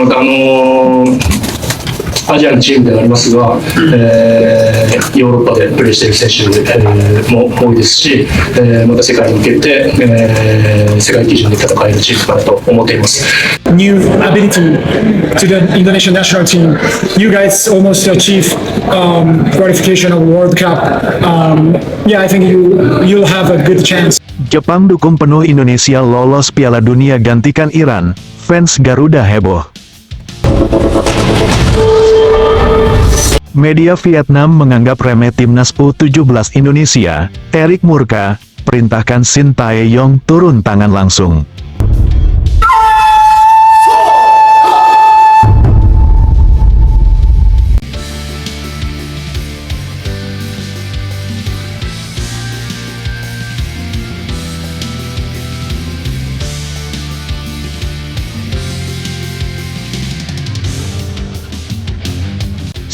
またアジアのチームではありますが、ヨーロッパでプレーしている選手、も多いですし、また世界に向けて、世界基準で戦えるチームかなと思っています。New ability to the Indonesian national team. You guys almost achieved qualification of World Cup. Yeah, I think you'll have a good chance. Jepang dukung penuh Indonesia lolos Piala Dunia gantikan Iran. Fans Garuda heboh. Media Vietnam menganggap remeh timnas U17 Indonesia. Eric murka, perintahkan Shin Tae-yong turun tangan langsung.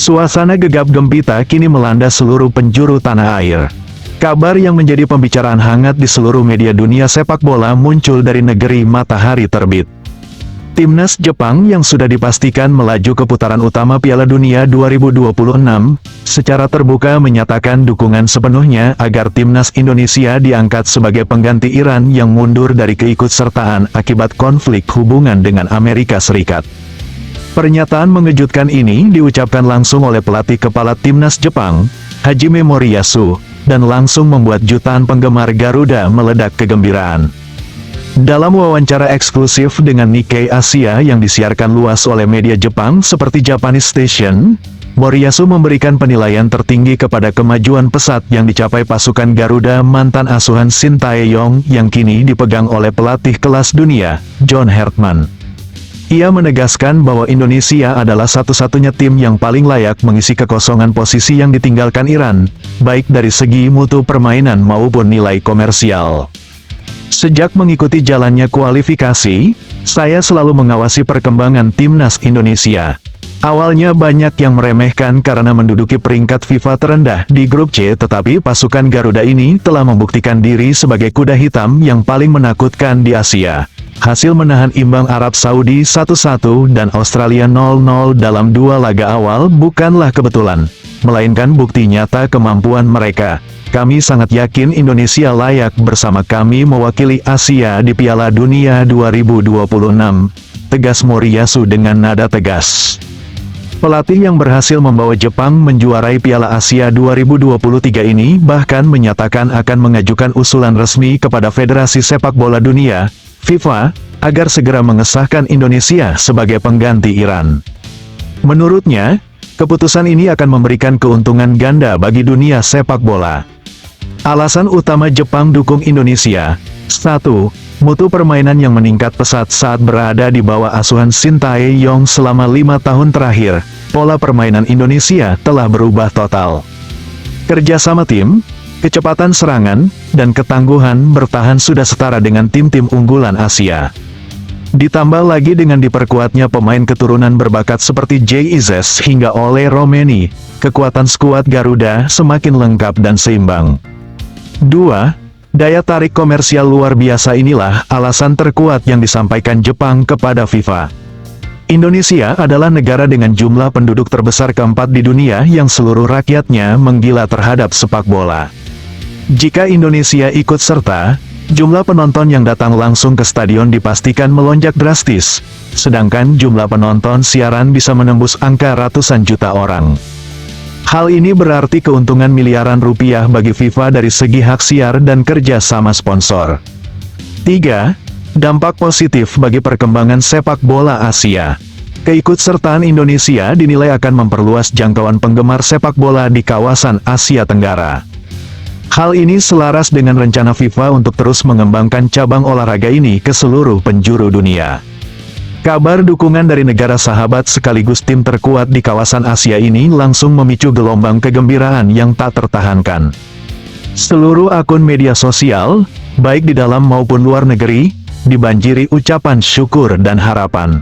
Suasana gegap gempita kini melanda seluruh penjuru tanah air. Kabar yang menjadi pembicaraan hangat di seluruh media dunia sepak bola muncul dari negeri matahari terbit. Timnas Jepang yang sudah dipastikan melaju ke putaran utama Piala Dunia 2026, secara terbuka menyatakan dukungan sepenuhnya agar Timnas Indonesia diangkat sebagai pengganti Iran yang mundur dari keikutsertaan akibat konflik hubungan dengan Amerika Serikat. Pernyataan mengejutkan ini diucapkan langsung oleh pelatih kepala Timnas Jepang, Hajime Moriyasu, dan langsung membuat jutaan penggemar Garuda meledak kegembiraan. Dalam wawancara eksklusif dengan Nikkei Asia yang disiarkan luas oleh media Jepang seperti Japanese Station, Moriyasu memberikan penilaian tertinggi kepada kemajuan pesat yang dicapai pasukan Garuda mantan asuhan Shin Tae-yong yang kini dipegang oleh pelatih kelas dunia, John Hartman. Ia menegaskan bahwa Indonesia adalah satu-satunya tim yang paling layak mengisi kekosongan posisi yang ditinggalkan Iran, baik dari segi mutu permainan maupun nilai komersial. Sejak mengikuti jalannya kualifikasi, saya selalu mengawasi perkembangan Timnas Indonesia. Awalnya banyak yang meremehkan karena menduduki peringkat FIFA terendah di grup C, tetapi pasukan Garuda ini telah membuktikan diri sebagai kuda hitam yang paling menakutkan di Asia. Hasil menahan imbang Arab Saudi 1-1 dan Australia 0-0 dalam dua laga awal bukanlah kebetulan, melainkan bukti nyata kemampuan mereka. Kami sangat yakin Indonesia layak bersama kami mewakili Asia di Piala Dunia 2026, tegas Moriyasu dengan nada tegas. Pelatih yang berhasil membawa Jepang menjuarai Piala Asia 2023 ini bahkan menyatakan akan mengajukan usulan resmi kepada Federasi Sepak Bola Dunia, FIFA, agar segera mengesahkan Indonesia sebagai pengganti Iran. Menurutnya, keputusan ini akan memberikan keuntungan ganda bagi dunia sepak bola. Alasan utama Jepang dukung Indonesia: 1. Mutu permainan yang meningkat pesat saat berada di bawah asuhan Shin Tae-yong selama 5 tahun terakhir. Pola permainan Indonesia telah berubah total. Kerjasama tim, kecepatan serangan, dan ketangguhan bertahan sudah setara dengan tim-tim unggulan Asia. Ditambah lagi dengan diperkuatnya pemain keturunan berbakat seperti Jay Izzes hingga Ole Romeni, kekuatan skuad Garuda semakin lengkap dan seimbang. 2. Daya tarik komersial luar biasa inilah alasan terkuat yang disampaikan Jepang kepada FIFA. Indonesia adalah negara dengan jumlah penduduk terbesar keempat di dunia yang seluruh rakyatnya menggila terhadap sepak bola. Jika Indonesia ikut serta, jumlah penonton yang datang langsung ke stadion dipastikan melonjak drastis, sedangkan jumlah penonton siaran bisa menembus angka ratusan juta orang. Hal ini berarti keuntungan miliaran rupiah bagi FIFA dari segi hak siar dan kerja sama sponsor. 3. Dampak positif bagi perkembangan sepak bola Asia. Keikutsertaan Indonesia dinilai akan memperluas jangkauan penggemar sepak bola di kawasan Asia Tenggara. Hal ini selaras dengan rencana FIFA untuk terus mengembangkan cabang olahraga ini ke seluruh penjuru dunia. Kabar dukungan dari negara sahabat sekaligus tim terkuat di kawasan Asia ini langsung memicu gelombang kegembiraan yang tak tertahankan. Seluruh akun media sosial, baik di dalam maupun luar negeri, dibanjiri ucapan syukur dan harapan.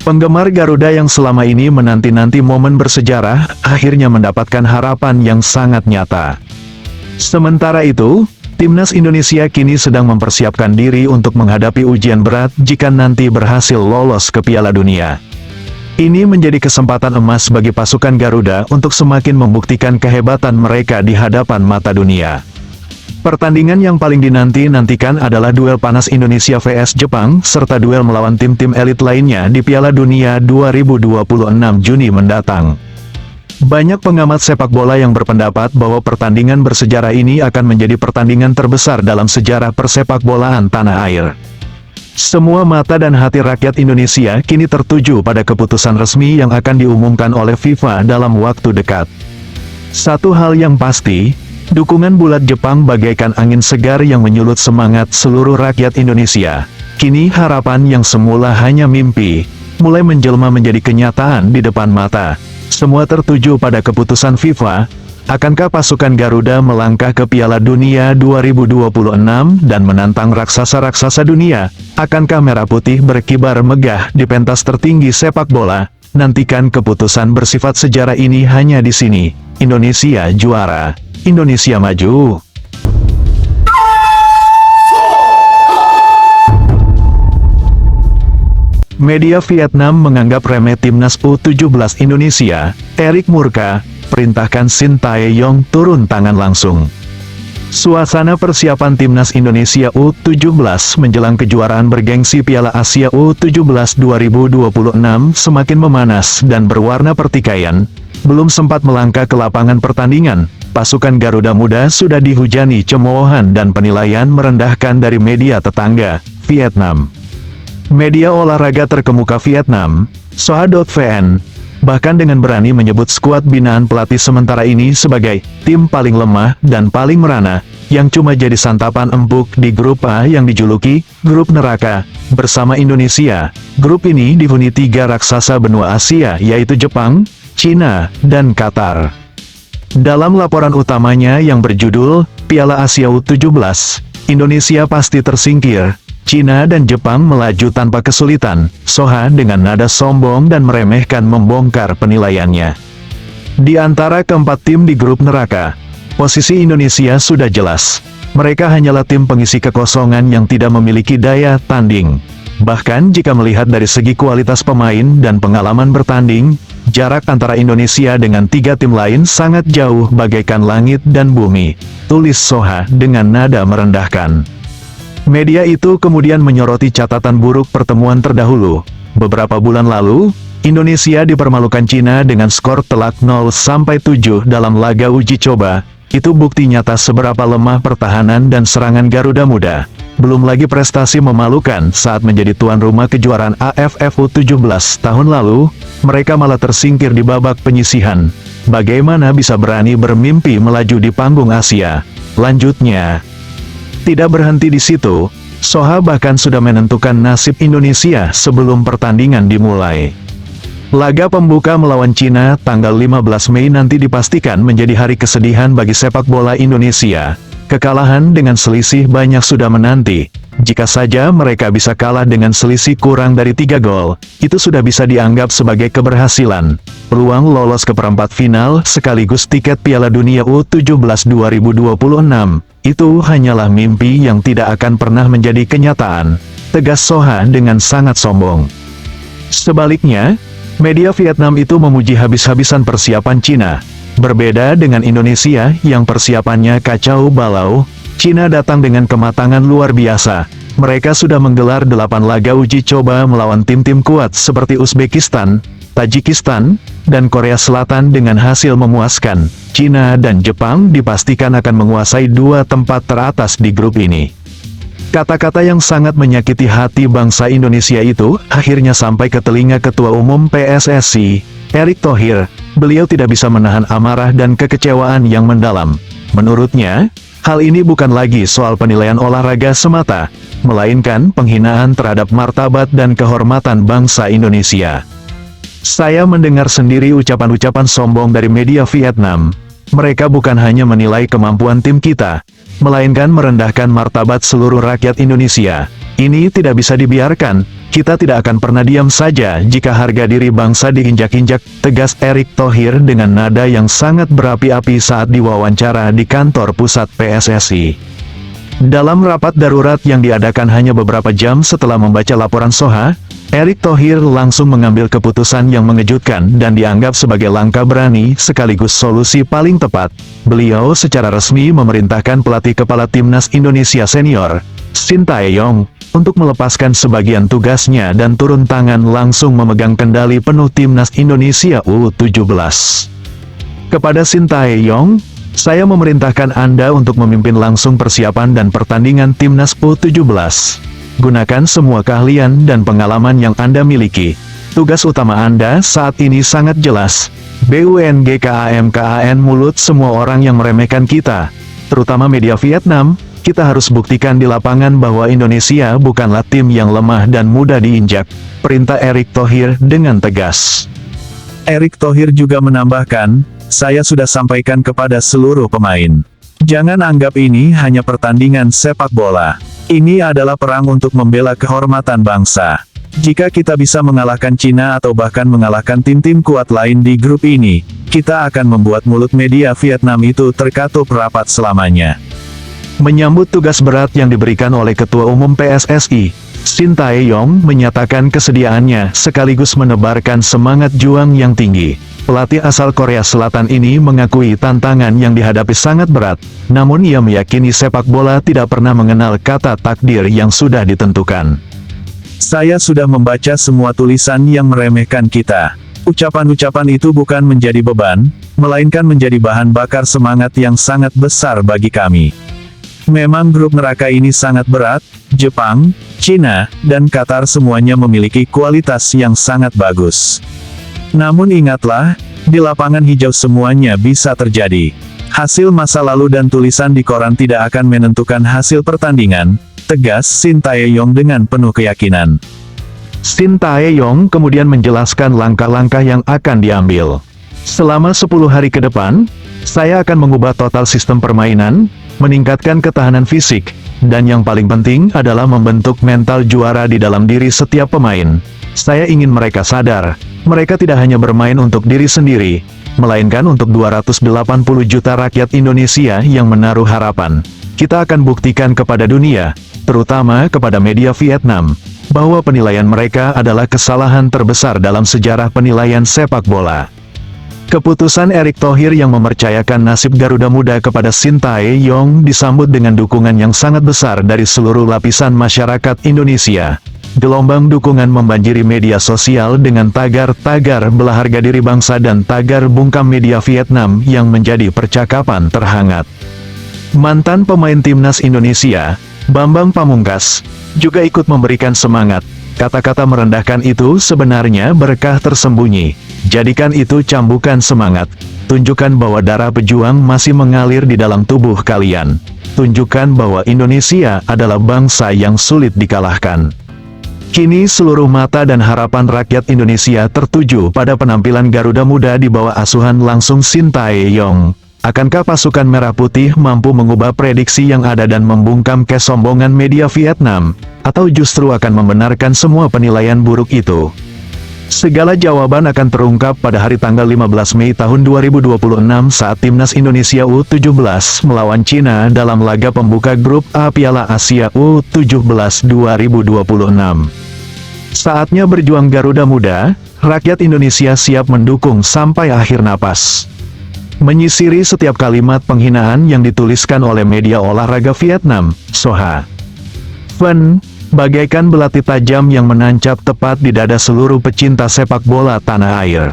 Penggemar Garuda yang selama ini menanti-nanti momen bersejarah, akhirnya mendapatkan harapan yang sangat nyata. Sementara itu, Timnas Indonesia kini sedang mempersiapkan diri untuk menghadapi ujian berat jika nanti berhasil lolos ke Piala Dunia. Ini menjadi kesempatan emas bagi pasukan Garuda untuk semakin membuktikan kehebatan mereka di hadapan mata dunia. Pertandingan yang paling dinanti-nantikan adalah duel panas Indonesia vs Jepang, serta duel melawan tim-tim elit lainnya di Piala Dunia 2026 Juni mendatang. Banyak pengamat sepak bola yang berpendapat bahwa pertandingan bersejarah ini akan menjadi pertandingan terbesar dalam sejarah persepak bolaan tanah air. Semua mata dan hati rakyat Indonesia kini tertuju pada keputusan resmi yang akan diumumkan oleh FIFA dalam waktu dekat. Satu hal yang pasti, dukungan bulat Jepang bagaikan angin segar yang menyulut semangat seluruh rakyat Indonesia. Kini harapan yang semula hanya mimpi, mulai menjelma menjadi kenyataan di depan mata. Semua tertuju pada keputusan FIFA. Akankah pasukan Garuda melangkah ke Piala Dunia 2026 dan menantang raksasa-raksasa dunia? Akankah Merah Putih berkibar megah di pentas tertinggi sepak bola? Nantikan keputusan bersifat sejarah ini hanya di sini. Indonesia juara. Indonesia maju. Media Vietnam menganggap remeh timnas U17 Indonesia. Erik murka, perintahkan Shin Tae-yong turun tangan langsung. Suasana persiapan timnas Indonesia U17 menjelang kejuaraan bergengsi Piala Asia U17 2026 semakin memanas dan berwarna pertikaian. Belum sempat melangkah ke lapangan pertandingan, pasukan Garuda Muda sudah dihujani cemoohan dan penilaian merendahkan dari media tetangga, Vietnam. Media olahraga terkemuka Vietnam, Soha.vn, bahkan dengan berani menyebut skuad binaan pelatih sementara ini sebagai tim paling lemah dan paling merana, yang cuma jadi santapan empuk di grup A yang dijuluki grup neraka. Bersama Indonesia, grup ini dihuni 3 raksasa benua Asia yaitu Jepang, Cina, dan Qatar. Dalam laporan utamanya yang berjudul Piala Asia U17, Indonesia pasti tersingkir, Cina dan Jepang melaju tanpa kesulitan, Soha dengan nada sombong dan meremehkan membongkar penilaiannya. Di antara keempat tim di grup neraka, posisi Indonesia sudah jelas. Mereka hanyalah tim pengisi kekosongan yang tidak memiliki daya tanding. Bahkan jika melihat dari segi kualitas pemain dan pengalaman bertanding, jarak antara Indonesia dengan 3 tim lain sangat jauh bagaikan langit dan bumi, tulis Soha dengan nada merendahkan. Media itu kemudian menyoroti catatan buruk pertemuan terdahulu. Beberapa bulan lalu, Indonesia dipermalukan Cina dengan skor telak 0-7 dalam laga uji coba. Itu bukti nyata seberapa lemah pertahanan dan serangan Garuda Muda. Belum lagi prestasi memalukan saat menjadi tuan rumah kejuaraan AFF U17 tahun lalu, mereka malah tersingkir di babak penyisihan. Bagaimana bisa berani bermimpi melaju di panggung Asia? Lanjutnya, tidak berhenti di situ, Soha bahkan sudah menentukan nasib Indonesia sebelum pertandingan dimulai. Laga pembuka melawan Cina tanggal 15 Mei nanti dipastikan menjadi hari kesedihan bagi sepak bola Indonesia. Kekalahan dengan selisih banyak sudah menanti. Jika saja mereka bisa kalah dengan selisih kurang dari 3 gol, itu sudah bisa dianggap sebagai keberhasilan. Peluang lolos ke perempat final sekaligus tiket Piala Dunia U17 2026, itu hanyalah mimpi yang tidak akan pernah menjadi kenyataan, tegas Soha dengan sangat sombong. Sebaliknya, media Vietnam itu memuji habis-habisan persiapan Cina. Berbeda dengan Indonesia yang persiapannya kacau balau, Cina datang dengan kematangan luar biasa. Mereka sudah menggelar 8 laga uji coba melawan tim-tim kuat seperti Uzbekistan, Tajikistan, dan Korea Selatan dengan hasil memuaskan. Cina dan Jepang dipastikan akan menguasai 2 tempat teratas di grup ini. Kata-kata yang sangat menyakiti hati bangsa Indonesia itu akhirnya sampai ke telinga Ketua Umum PSSI, Erick Thohir. Beliau tidak bisa menahan amarah dan kekecewaan yang mendalam. Menurutnya, hal ini bukan lagi soal penilaian olahraga semata, melainkan penghinaan terhadap martabat dan kehormatan bangsa Indonesia. Saya mendengar sendiri ucapan-ucapan sombong dari media Vietnam. Mereka bukan hanya menilai kemampuan tim kita, melainkan merendahkan martabat seluruh rakyat Indonesia. Ini tidak bisa dibiarkan. Kita tidak akan pernah diam saja jika harga diri bangsa diinjak-injak, tegas Erick Thohir dengan nada yang sangat berapi-api saat diwawancara di kantor pusat PSSI. Dalam rapat darurat yang diadakan hanya beberapa jam setelah membaca laporan Soha, Erick Thohir langsung mengambil keputusan yang mengejutkan dan dianggap sebagai langkah berani sekaligus solusi paling tepat. Beliau secara resmi memerintahkan pelatih kepala Timnas Indonesia Senior, Sintayong, untuk melepaskan sebagian tugasnya dan turun tangan langsung memegang kendali penuh Timnas Indonesia U17. Kepada Sintayong, saya memerintahkan Anda untuk memimpin langsung persiapan dan pertandingan Timnas U17. Gunakan semua keahlian dan pengalaman yang Anda miliki. Tugas utama Anda saat ini sangat jelas. BUNGKAMKAN mulut semua orang yang meremehkan kita, terutama media Vietnam. Kita harus buktikan di lapangan bahwa Indonesia bukanlah tim yang lemah dan mudah diinjak. Perintah Erick Thohir dengan tegas. Erick Thohir juga menambahkan, saya sudah sampaikan kepada seluruh pemain. Jangan anggap ini hanya pertandingan sepak bola. Ini adalah perang untuk membela kehormatan bangsa. Jika kita bisa mengalahkan Cina atau bahkan mengalahkan tim-tim kuat lain di grup ini, kita akan membuat mulut media Vietnam itu terkatup rapat selamanya. Menyambut tugas berat yang diberikan oleh Ketua Umum PSSI, Sintayong menyatakan kesediaannya sekaligus menebarkan semangat juang yang tinggi. Pelatih asal Korea Selatan ini mengakui tantangan yang dihadapi sangat berat, namun ia meyakini sepak bola tidak pernah mengenal kata takdir yang sudah ditentukan. Saya sudah membaca semua tulisan yang meremehkan kita. Ucapan-ucapan itu bukan menjadi beban, melainkan menjadi bahan bakar semangat yang sangat besar bagi kami. Memang grup neraka ini sangat berat, Jepang, Cina, dan Qatar semuanya memiliki kualitas yang sangat bagus. Namun ingatlah, di lapangan hijau semuanya bisa terjadi. Hasil masa lalu dan tulisan di koran tidak akan menentukan hasil pertandingan, tegas Sintayong dengan penuh keyakinan. Sintayong kemudian menjelaskan langkah-langkah yang akan diambil. Selama 10 hari ke depan, saya akan mengubah total sistem permainan, meningkatkan ketahanan fisik, dan yang paling penting adalah membentuk mental juara di dalam diri setiap pemain. Saya ingin mereka sadar, mereka tidak hanya bermain untuk diri sendiri, melainkan untuk 280 juta rakyat Indonesia yang menaruh harapan. Kita akan buktikan kepada dunia, terutama kepada media Vietnam, bahwa penilaian mereka adalah kesalahan terbesar dalam sejarah penilaian sepak bola. Keputusan Erick Thohir yang mempercayakan nasib Garuda Muda kepada Sintayong disambut dengan dukungan yang sangat besar dari seluruh lapisan masyarakat Indonesia. Gelombang dukungan membanjiri media sosial dengan tagar-tagar bela harga diri bangsa dan tagar bungkam media Vietnam yang menjadi percakapan terhangat. Mantan pemain Timnas Indonesia, Bambang Pamungkas, juga ikut memberikan semangat. Kata-kata merendahkan itu sebenarnya berkah tersembunyi. Jadikan itu cambukan semangat. Tunjukkan bahwa darah pejuang masih mengalir di dalam tubuh kalian. Tunjukkan bahwa Indonesia adalah bangsa yang sulit dikalahkan. Kini seluruh mata dan harapan rakyat Indonesia tertuju pada penampilan Garuda Muda di bawah asuhan langsung Sintayong. Akankah pasukan Merah Putih mampu mengubah prediksi yang ada dan membungkam kesombongan media Vietnam? Atau justru akan membenarkan semua penilaian buruk itu? Segala jawaban akan terungkap pada hari tanggal 15 Mei tahun 2026 saat Timnas Indonesia U17 melawan Cina dalam laga pembuka grup A Piala Asia U17 2026. Saatnya berjuang Garuda Muda, rakyat Indonesia siap mendukung sampai akhir napas. Menyisiri setiap kalimat penghinaan yang dituliskan oleh media olahraga Vietnam, Soha Ven, bagaikan belati tajam yang menancap tepat di dada seluruh pecinta sepak bola tanah air.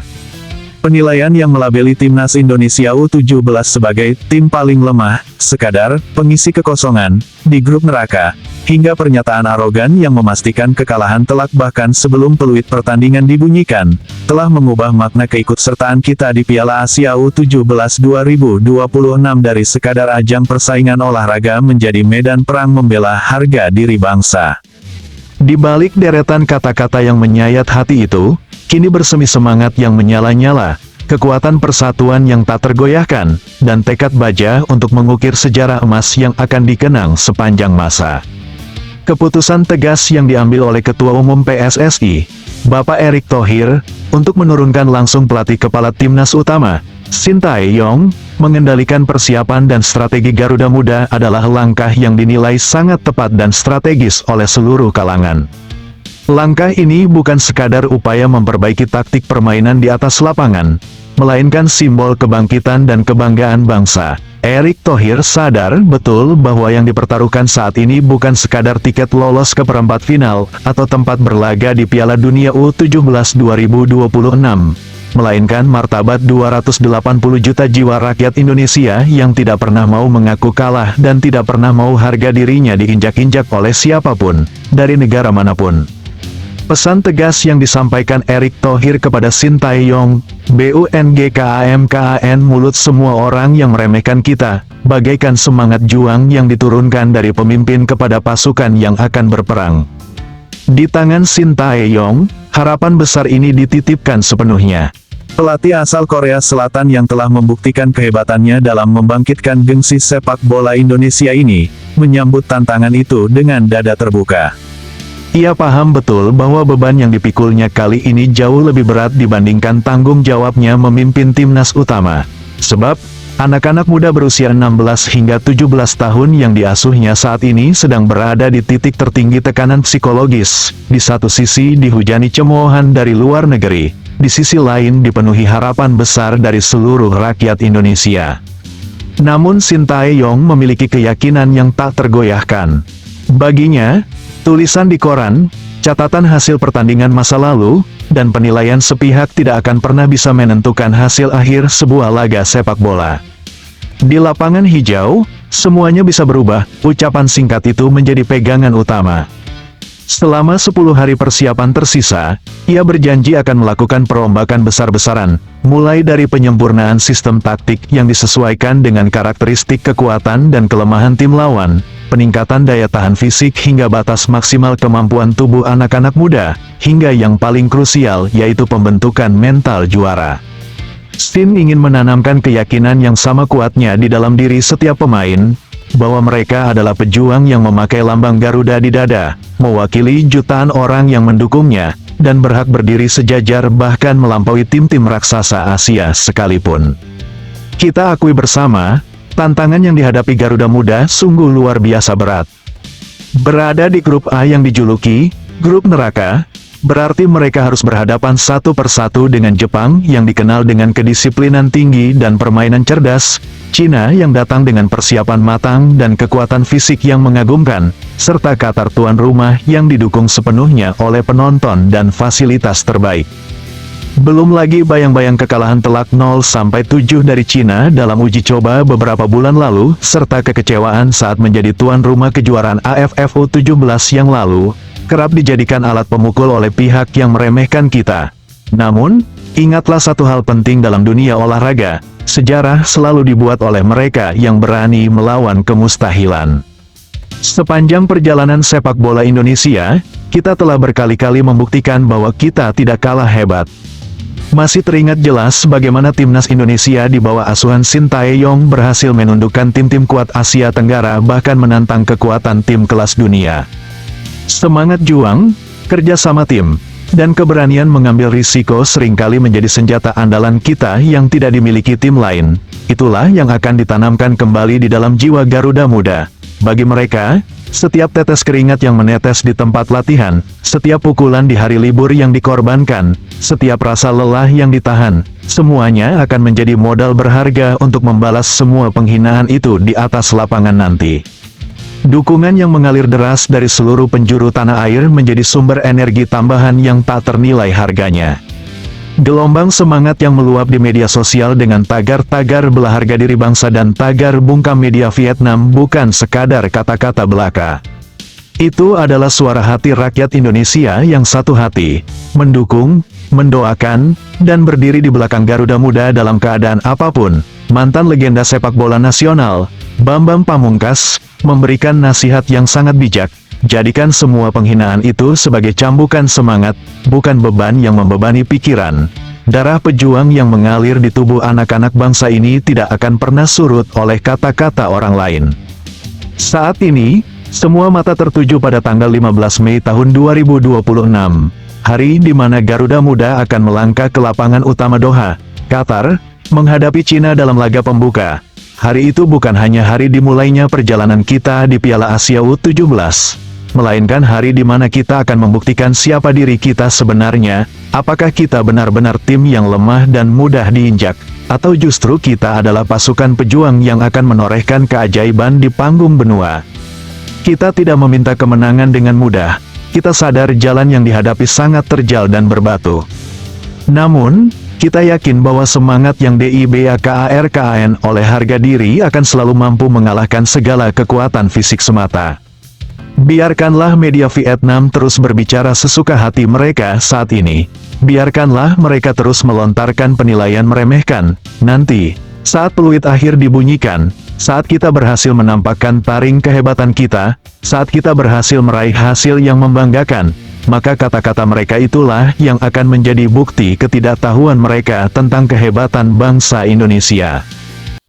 Penilaian yang melabeli Timnas Indonesia U17 sebagai tim paling lemah, sekadar pengisi kekosongan di grup neraka, hingga pernyataan arogan yang memastikan kekalahan telak bahkan sebelum peluit pertandingan dibunyikan, telah mengubah makna keikutsertaan kita di Piala Asia U17 2026 dari sekadar ajang persaingan olahraga menjadi medan perang membela harga diri bangsa. Di balik deretan kata-kata yang menyayat hati itu, kini bersemi semangat yang menyala-nyala, kekuatan persatuan yang tak tergoyahkan, dan tekad baja untuk mengukir sejarah emas yang akan dikenang sepanjang masa. Keputusan tegas yang diambil oleh Ketua Umum PSSI, Bapak Erick Thohir, untuk menurunkan langsung pelatih kepala timnas utama, Sintayong, mengendalikan persiapan dan strategi Garuda Muda adalah langkah yang dinilai sangat tepat dan strategis oleh seluruh kalangan. Langkah ini bukan sekadar upaya memperbaiki taktik permainan di atas lapangan, melainkan simbol kebangkitan dan kebanggaan bangsa. Erick Thohir sadar betul bahwa yang dipertaruhkan saat ini bukan sekadar tiket lolos ke perempat final atau tempat berlaga di Piala Dunia U17 2026, melainkan martabat 280 juta jiwa rakyat Indonesia yang tidak pernah mau mengaku kalah dan tidak pernah mau harga dirinya diinjak-injak oleh siapapun, dari negara manapun. Pesan tegas yang disampaikan Erick Thohir kepada Sintayong, BUNGKAMKAN mulut semua orang yang meremehkan kita, bagaikan semangat juang yang diturunkan dari pemimpin kepada pasukan yang akan berperang. Di tangan Sintayong, harapan besar ini dititipkan sepenuhnya. Pelatih asal Korea Selatan yang telah membuktikan kehebatannya dalam membangkitkan gengsi sepak bola Indonesia ini, menyambut tantangan itu dengan dada terbuka. Ia paham betul bahwa beban yang dipikulnya kali ini jauh lebih berat dibandingkan tanggung jawabnya memimpin timnas utama. Sebab, anak-anak muda berusia 16 hingga 17 tahun yang diasuhnya saat ini sedang berada di titik tertinggi tekanan psikologis. Di satu sisi dihujani cemoohan dari luar negeri, di sisi lain dipenuhi harapan besar dari seluruh rakyat Indonesia. Namun Sintayong memiliki keyakinan yang tak tergoyahkan. Baginya, tulisan di koran, catatan hasil pertandingan masa lalu, dan penilaian sepihak tidak akan pernah bisa menentukan hasil akhir sebuah laga sepak bola. Di lapangan hijau, semuanya bisa berubah, ucapan singkat itu menjadi pegangan utama. Selama 10 hari persiapan tersisa, ia berjanji akan melakukan perombakan besar-besaran, mulai dari penyempurnaan sistem taktik yang disesuaikan dengan karakteristik kekuatan dan kelemahan tim lawan, peningkatan daya tahan fisik hingga batas maksimal kemampuan tubuh anak-anak muda, hingga yang paling krusial yaitu pembentukan mental juara. Sin ingin menanamkan keyakinan yang sama kuatnya di dalam diri setiap pemain, bahwa mereka adalah pejuang yang memakai lambang Garuda di dada, mewakili jutaan orang yang mendukungnya, dan berhak berdiri sejajar bahkan melampaui tim-tim raksasa Asia sekalipun. Kita akui bersama, tantangan yang dihadapi Garuda Muda sungguh luar biasa berat. Berada di grup A yang dijuluki grup neraka, berarti mereka harus berhadapan satu persatu dengan Jepang yang dikenal dengan kedisiplinan tinggi dan permainan cerdas, Cina yang datang dengan persiapan matang dan kekuatan fisik yang mengagumkan, serta Qatar tuan rumah yang didukung sepenuhnya oleh penonton dan fasilitas terbaik. Belum lagi bayang-bayang kekalahan telak 0-7 dari Cina dalam uji coba beberapa bulan lalu, serta kekecewaan saat menjadi tuan rumah kejuaraan AFF U17 yang lalu, kerap dijadikan alat pemukul oleh pihak yang meremehkan kita. Namun, ingatlah satu hal penting dalam dunia olahraga, sejarah selalu dibuat oleh mereka yang berani melawan kemustahilan. Sepanjang perjalanan sepak bola Indonesia, kita telah berkali-kali membuktikan bahwa kita tidak kalah hebat. Masih teringat jelas bagaimana timnas Indonesia di bawah asuhan Sintayong berhasil menundukkan tim-tim kuat Asia Tenggara bahkan menantang kekuatan tim kelas dunia. Semangat juang, kerjasama tim, dan keberanian mengambil risiko seringkali menjadi senjata andalan kita yang tidak dimiliki tim lain. Itulah yang akan ditanamkan kembali di dalam jiwa Garuda Muda. Bagi mereka, setiap tetes keringat yang menetes di tempat latihan, setiap pukulan di hari libur yang dikorbankan, setiap rasa lelah yang ditahan, semuanya akan menjadi modal berharga untuk membalas semua penghinaan itu di atas lapangan nanti. Dukungan yang mengalir deras dari seluruh penjuru tanah air menjadi sumber energi tambahan yang tak ternilai harganya. Gelombang semangat yang meluap di media sosial dengan tagar-tagar bela harga diri bangsa dan tagar bungkam media Vietnam bukan sekadar kata-kata belaka. Itu adalah suara hati rakyat Indonesia yang satu hati, mendukung, mendoakan, dan berdiri di belakang Garuda Muda dalam keadaan apapun. Mantan legenda sepak bola nasional, Bambang Pamungkas, memberikan nasihat yang sangat bijak. Jadikan semua penghinaan itu sebagai cambukan semangat, bukan beban yang membebani pikiran. Darah pejuang yang mengalir di tubuh anak-anak bangsa ini tidak akan pernah surut oleh kata-kata orang lain. Saat ini, semua mata tertuju pada tanggal 15 Mei tahun 2026. Hari di mana Garuda Muda akan melangkah ke lapangan utama Doha, Qatar, menghadapi Cina dalam laga pembuka. Hari itu bukan hanya hari dimulainya perjalanan kita di Piala Asia U17. melainkan hari di mana kita akan membuktikan siapa diri kita sebenarnya, apakah kita benar-benar tim yang lemah dan mudah diinjak, atau justru kita adalah pasukan pejuang yang akan menorehkan keajaiban di panggung benua. Kita tidak meminta kemenangan dengan mudah, kita sadar jalan yang dihadapi sangat terjal dan berbatu. Namun, kita yakin bahwa semangat yang DIBAKARKAN oleh harga diri akan selalu mampu mengalahkan segala kekuatan fisik semata. Biarkanlah media Vietnam terus berbicara sesuka hati mereka saat ini. Biarkanlah mereka terus melontarkan penilaian meremehkan. Nanti, saat peluit akhir dibunyikan, saat kita berhasil menampakkan taring kehebatan kita, saat kita berhasil meraih hasil yang membanggakan, maka kata-kata mereka itulah yang akan menjadi bukti ketidaktahuan mereka tentang kehebatan bangsa Indonesia.